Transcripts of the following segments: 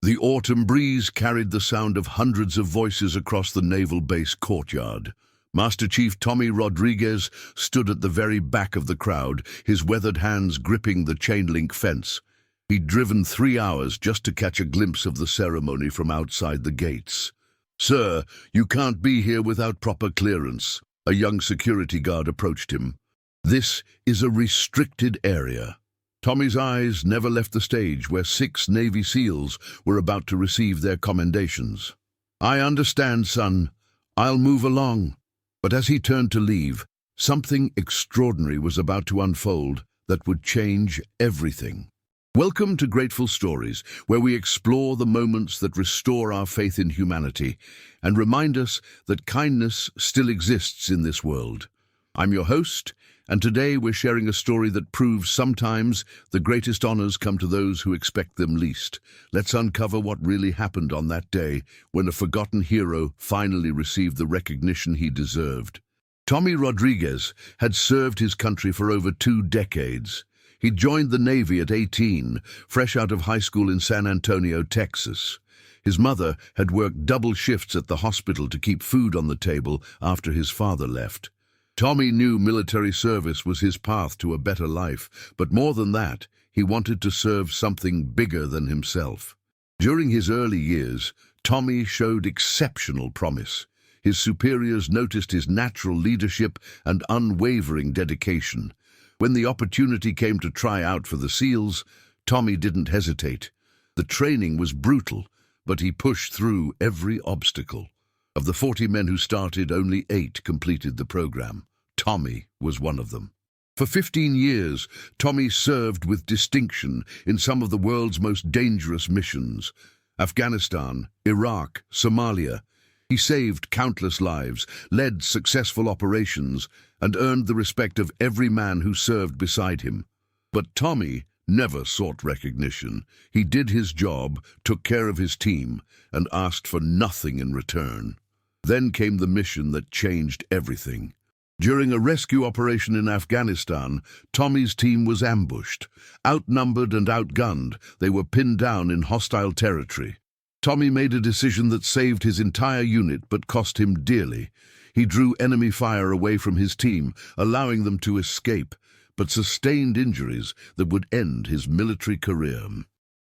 The autumn breeze carried the sound of hundreds of voices across the naval base courtyard. Master Chief Tommy Rodriguez stood at the very back of the crowd, his weathered hands gripping the chain-link fence. He'd driven 3 hours just to catch a glimpse of the ceremony from outside the gates. "Sir, you can't be here without proper clearance." A young security guard approached him. "This is a restricted area." Tommy's eyes never left the stage where 6 Navy SEALs were about to receive their commendations. "I understand, son. I'll move along." But as he turned to leave, something extraordinary was about to unfold that would change everything. Welcome to Grateful Stories, where we explore the moments that restore our faith in humanity and remind us that kindness still exists in this world. I'm your host, and today we're sharing a story that proves sometimes the greatest honors come to those who expect them least. Let's uncover what really happened on that day when a forgotten hero finally received the recognition he deserved. Tommy Rodriguez had served his country for over 2 decades. He joined the Navy at 18, fresh out of high school in San Antonio, Texas. His mother had worked double shifts at the hospital to keep food on the table after his father left. Tommy knew military service was his path to a better life, but more than that, he wanted to serve something bigger than himself. During his early years, Tommy showed exceptional promise. His superiors noticed his natural leadership and unwavering dedication. When the opportunity came to try out for the SEALs, Tommy didn't hesitate. The training was brutal, but he pushed through every obstacle. Of the 40 men who started, only 8 completed the program. Tommy was one of them. For 15 years, Tommy served with distinction in some of the world's most dangerous missions: Afghanistan, Iraq, Somalia. He saved countless lives, led successful operations, and earned the respect of every man who served beside him. But Tommy never sought recognition. He did his job, took care of his team, and asked for nothing in return. Then came the mission that changed everything. During a rescue operation in Afghanistan, Tommy's team was ambushed. Outnumbered and outgunned, they were pinned down in hostile territory. Tommy made a decision that saved his entire unit but cost him dearly. He drew enemy fire away from his team, allowing them to escape, but sustained injuries that would end his military career.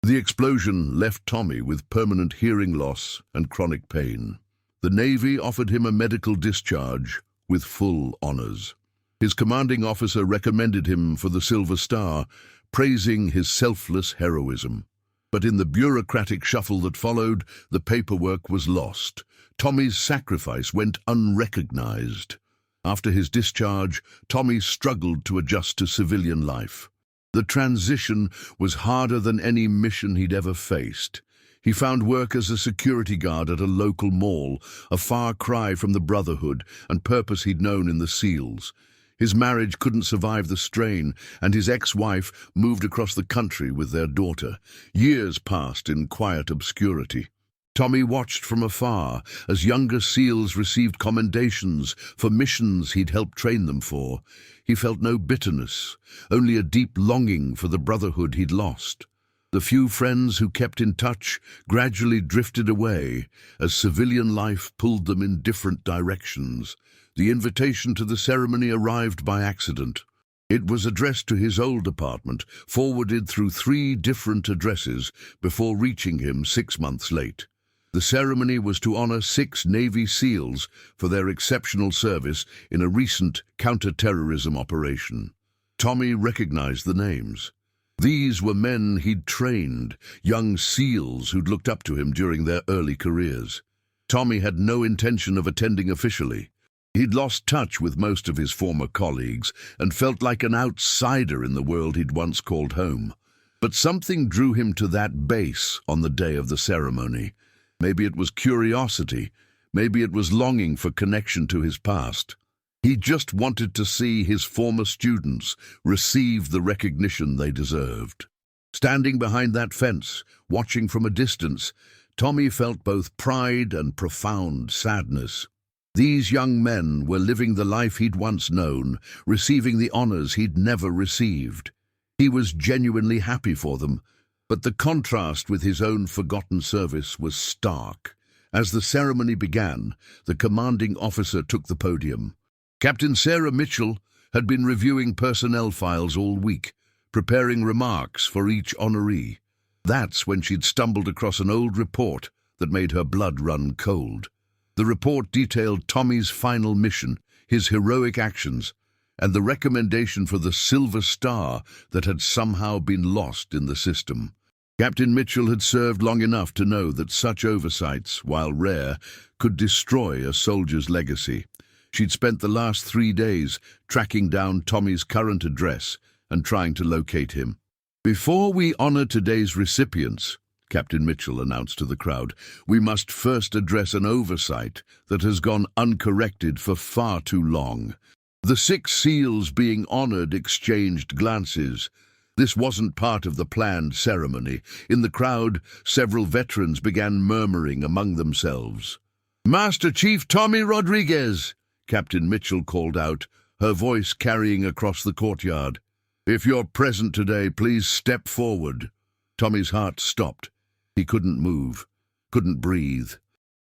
The explosion left Tommy with permanent hearing loss and chronic pain. The Navy offered him a medical discharge with full honors. His commanding officer recommended him for the Silver Star, praising his selfless heroism. But in the bureaucratic shuffle that followed, the paperwork was lost. Tommy's sacrifice went unrecognized. After his discharge, Tommy struggled to adjust to civilian life. The transition was harder than any mission he'd ever faced. He found work as a security guard at a local mall, a far cry from the brotherhood and purpose he'd known in the SEALs. His marriage couldn't survive the strain, and his ex-wife moved across the country with their daughter. Years passed in quiet obscurity. Tommy watched from afar as younger SEALs received commendations for missions he'd helped train them for. He felt no bitterness, only a deep longing for the brotherhood he'd lost. The few friends who kept in touch gradually drifted away as civilian life pulled them in different directions. The invitation to the ceremony arrived by accident. It was addressed to his old apartment, forwarded through 3 different addresses before reaching him 6 months late. The ceremony was to honor 6 Navy SEALs for their exceptional service in a recent counter-terrorism operation. Tommy recognized the names. These were men he'd trained, young SEALs who'd looked up to him during their early careers. Tommy had no intention of attending officially. He'd lost touch with most of his former colleagues and felt like an outsider in the world he'd once called home. But something drew him to that base on the day of the ceremony. Maybe it was curiosity, maybe it was longing for connection to his past. He just wanted to see his former students receive the recognition they deserved. Standing behind that fence, watching from a distance, Tommy felt both pride and profound sadness. These young men were living the life he'd once known, receiving the honors he'd never received. He was genuinely happy for them, But the contrast with his own forgotten service was stark. As the ceremony began, the commanding officer took the podium. Captain Sarah Mitchell had been reviewing personnel files all week, preparing remarks for each honoree. That's when she'd stumbled across an old report that made her blood run cold. The report detailed Tommy's final mission, his heroic actions, and the recommendation for the Silver Star that had somehow been lost in the system. Captain Mitchell had served long enough to know that such oversights, while rare, could destroy a soldier's legacy. She'd spent the last 3 days tracking down Tommy's current address and trying to locate him. "Before we honor today's recipients," Captain Mitchell announced to the crowd, "we must first address an oversight that has gone uncorrected for far too long." The 6 SEALs being honored exchanged glances. This wasn't part of the planned ceremony. In the crowd, several veterans began murmuring among themselves. "Master Chief Tommy Rodriguez," Captain Mitchell called out, her voice carrying across the courtyard. "If you're present today, please step forward." Tommy's heart stopped. He couldn't move, couldn't breathe.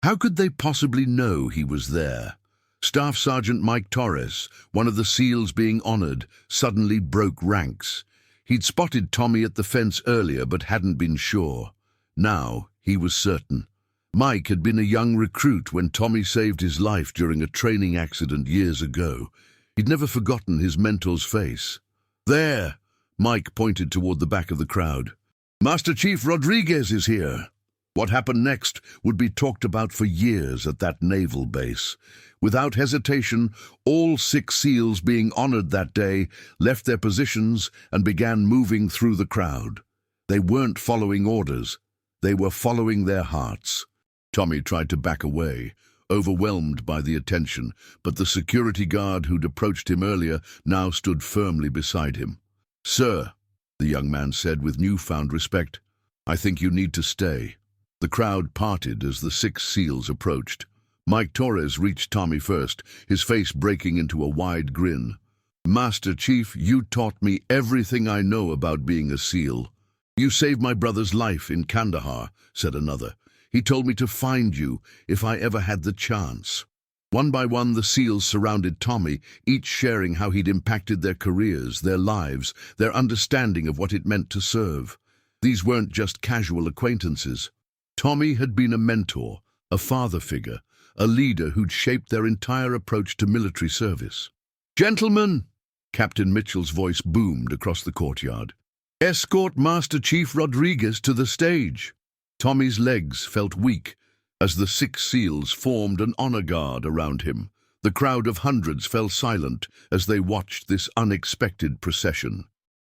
How could they possibly know he was there? Staff Sergeant Mike Torres, one of the SEALs being honored, suddenly broke ranks. He'd spotted Tommy at the fence earlier but hadn't been sure. Now he was certain. Mike had been a young recruit when Tommy saved his life during a training accident years ago. He'd never forgotten his mentor's face. "There!" Mike pointed toward the back of the crowd. "Master Chief Rodriguez is here." What happened next would be talked about for years at that naval base. Without hesitation, all 6 SEALs being honored that day left their positions and began moving through the crowd. They weren't following orders. They were following their hearts. Tommy tried to back away, overwhelmed by the attention, but the security guard who'd approached him earlier now stood firmly beside him. "Sir," the young man said with newfound respect, "I think you need to stay." The crowd parted as the 6 SEALs approached. Mike Torres reached Tommy first, his face breaking into a wide grin. "Master Chief, you taught me everything I know about being a SEAL." "You saved my brother's life in Kandahar," said another. "He told me to find you if I ever had the chance." One by one, the SEALs surrounded Tommy, each sharing how he'd impacted their careers, their lives, their understanding of what it meant to serve. These weren't just casual acquaintances. Tommy had been a mentor, a father figure, a leader who'd shaped their entire approach to military service. "Gentlemen," Captain Mitchell's voice boomed across the courtyard, "escort Master Chief Rodriguez to the stage." Tommy's legs felt weak as the 6 SEALs formed an honor guard around him. The crowd of hundreds fell silent as they watched this unexpected procession.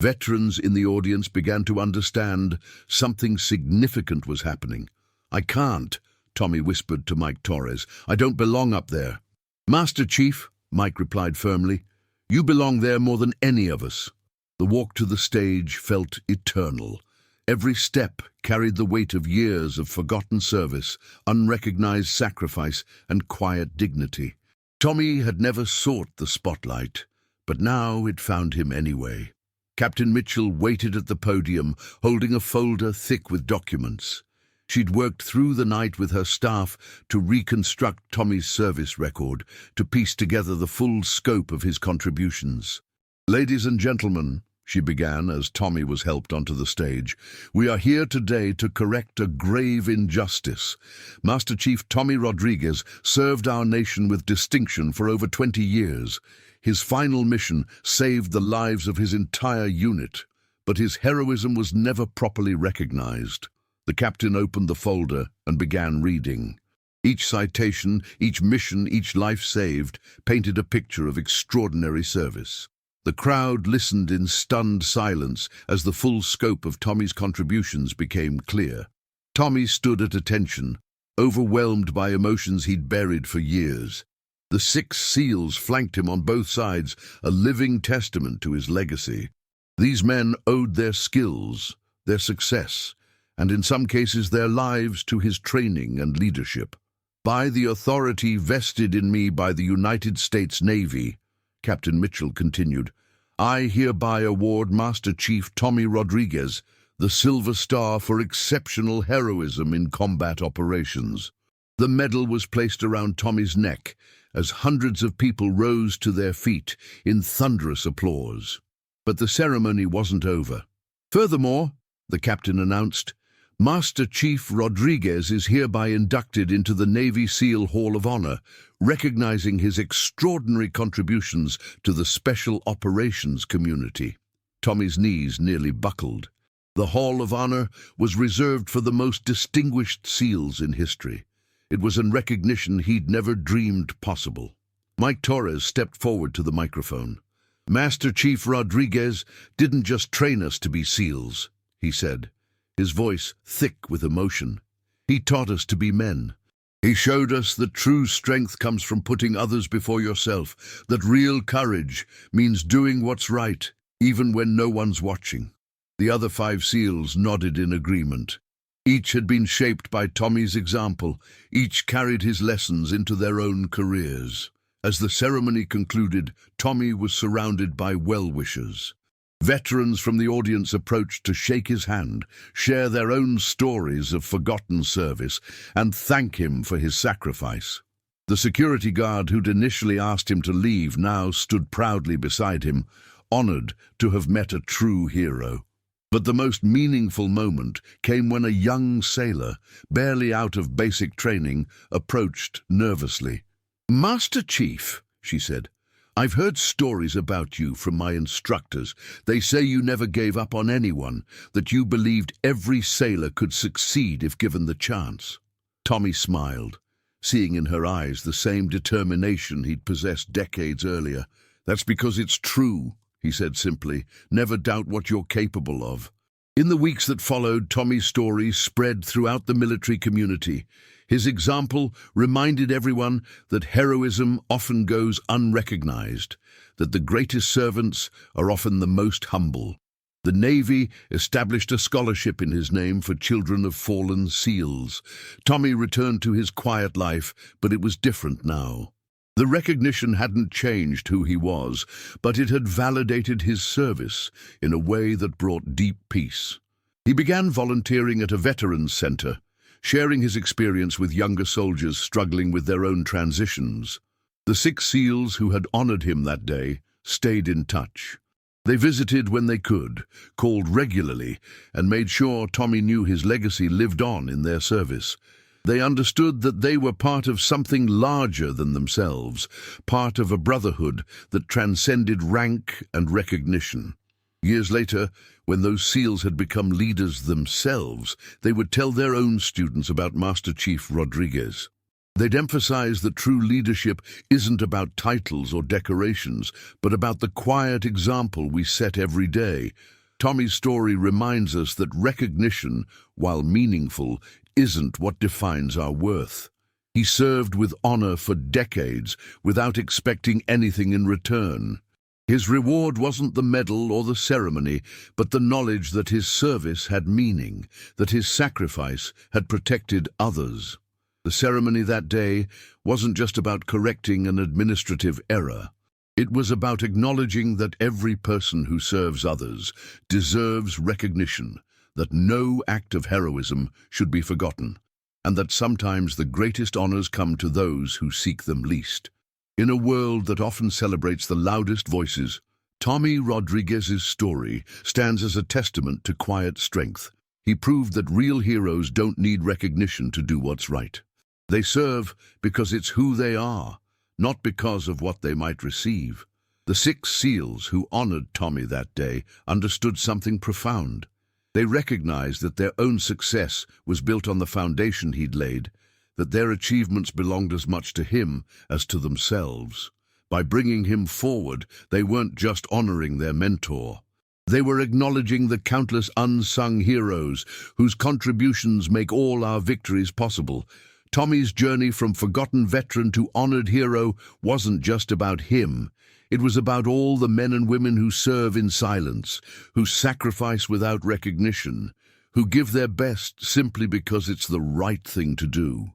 Veterans in the audience began to understand something significant was happening. "I can't," Tommy whispered to Mike Torres. "I don't belong up there." "Master Chief," Mike replied firmly, "you belong there more than any of us." The walk to the stage felt eternal. Every step carried the weight of years of forgotten service, unrecognized sacrifice, and quiet dignity. Tommy had never sought the spotlight, but now it found him anyway. Captain Mitchell waited at the podium, holding a folder thick with documents. She'd worked through the night with her staff to reconstruct Tommy's service record, to piece together the full scope of his contributions. "Ladies and gentlemen," she began as Tommy was helped onto the stage, "we are here today to correct a grave injustice. Master Chief Tommy Rodriguez served our nation with distinction for over 20 years. His final mission saved the lives of his entire unit, but his heroism was never properly recognized." The captain opened the folder and began reading. Each citation, each mission, each life saved painted a picture of extraordinary service. The crowd listened in stunned silence as the full scope of Tommy's contributions became clear. Tommy stood at attention, overwhelmed by emotions he'd buried for years. The 6 SEALs flanked him on both sides, a living testament to his legacy. These men owed their skills, their success, and in some cases their lives to his training and leadership. "By the authority vested in me by the United States Navy," Captain Mitchell continued, "I hereby award Master Chief Tommy Rodriguez the Silver Star for exceptional heroism in combat operations. The medal was placed around Tommy's neck as hundreds of people rose to their feet in thunderous applause. But the ceremony wasn't over. Furthermore, the captain announced, Master Chief Rodriguez is hereby inducted into the Navy SEAL Hall of Honor, recognizing his extraordinary contributions to the special operations community. Tommy's knees nearly buckled. The Hall of Honor was reserved for the most distinguished SEALs in history. It was in recognition he'd never dreamed possible. Mike Torres stepped forward to the microphone. Master Chief Rodriguez didn't just train us to be SEALs, he said, his voice thick with emotion. He taught us to be men. He showed us that true strength comes from putting others before yourself, that real courage means doing what's right, even when no one's watching. The other 5 SEALs nodded in agreement. Each had been shaped by Tommy's example. Each carried his lessons into their own careers. As the ceremony concluded, Tommy was surrounded by well-wishers. Veterans from the audience approached to shake his hand, share their own stories of forgotten service, and thank him for his sacrifice. The security guard who'd initially asked him to leave now stood proudly beside him, honored to have met a true hero. But the most meaningful moment came when a young sailor, barely out of basic training, approached nervously. Master Chief, she said, I've heard stories about you from my instructors. They say you never gave up on anyone, that you believed every sailor could succeed if given the chance. Tommy smiled, seeing in her eyes the same determination he'd possessed decades earlier. That's because it's true, he said simply. Never doubt what you're capable of. In the weeks that followed, Tommy's story spread throughout the military community. His example reminded everyone that heroism often goes unrecognized, that the greatest servants are often the most humble. The Navy established a scholarship in his name for children of fallen SEALs. Tommy returned to his quiet life, but it was different now. The recognition hadn't changed who he was, but it had validated his service in a way that brought deep peace. He began volunteering at a veterans center, sharing his experience with younger soldiers struggling with their own transitions. The 6 SEALs who had honored him that day stayed in touch. They visited when they could, called regularly, and made sure Tommy knew his legacy lived on in their service. They understood that they were part of something larger than themselves, part of a brotherhood that transcended rank and recognition. Years later, when those SEALs had become leaders themselves, they would tell their own students about Master Chief Rodriguez. They'd emphasize that true leadership isn't about titles or decorations, but about the quiet example we set every day. Tommy's story reminds us that recognition, while meaningful, isn't what defines our worth. He served with honor for decades without expecting anything in return. His reward wasn't the medal or the ceremony, but the knowledge that his service had meaning, that his sacrifice had protected others. The ceremony that day wasn't just about correcting an administrative error. It was about acknowledging that every person who serves others deserves recognition, that no act of heroism should be forgotten, and that sometimes the greatest honors come to those who seek them least. In a world that often celebrates the loudest voices, Tommy Rodriguez's story stands as a testament to quiet strength. He proved that real heroes don't need recognition to do what's right. They serve because it's who they are, not because of what they might receive. The 6 SEALs who honored Tommy that day understood something profound. They recognized that their own success was built on the foundation he'd laid, that their achievements belonged as much to him as to themselves. By bringing him forward, they weren't just honoring their mentor. They were acknowledging the countless unsung heroes whose contributions make all our victories possible. Tommy's journey from forgotten veteran to honored hero wasn't just about him. It was about all the men and women who serve in silence, who sacrifice without recognition, who give their best simply because it's the right thing to do.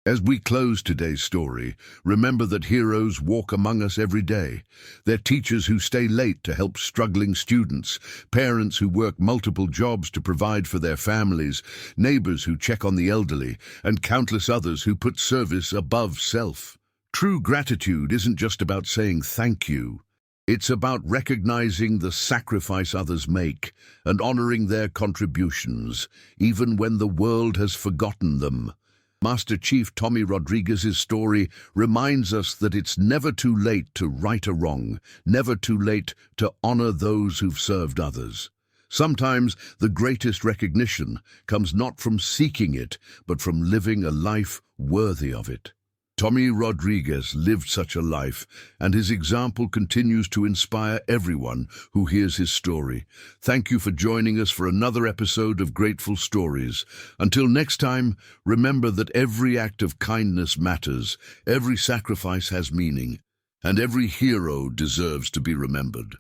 As we close today's story, remember that heroes walk among us every day. They're teachers who stay late to help struggling students, parents who work multiple jobs to provide for their families, neighbors who check on the elderly, and countless others who put service above self. True gratitude isn't just about saying thank you. It's about recognizing the sacrifice others make and honoring their contributions, even when the world has forgotten them. Master Chief Tommy Rodriguez's story reminds us that it's never too late to right a wrong, never too late to honor those who've served others. Sometimes the greatest recognition comes not from seeking it, but from living a life worthy of it. Tommy Rodriguez lived such a life, and his example continues to inspire everyone who hears his story. Thank you for joining us for another episode of Grateful Stories. Until next time, remember that every act of kindness matters, every sacrifice has meaning, and every hero deserves to be remembered.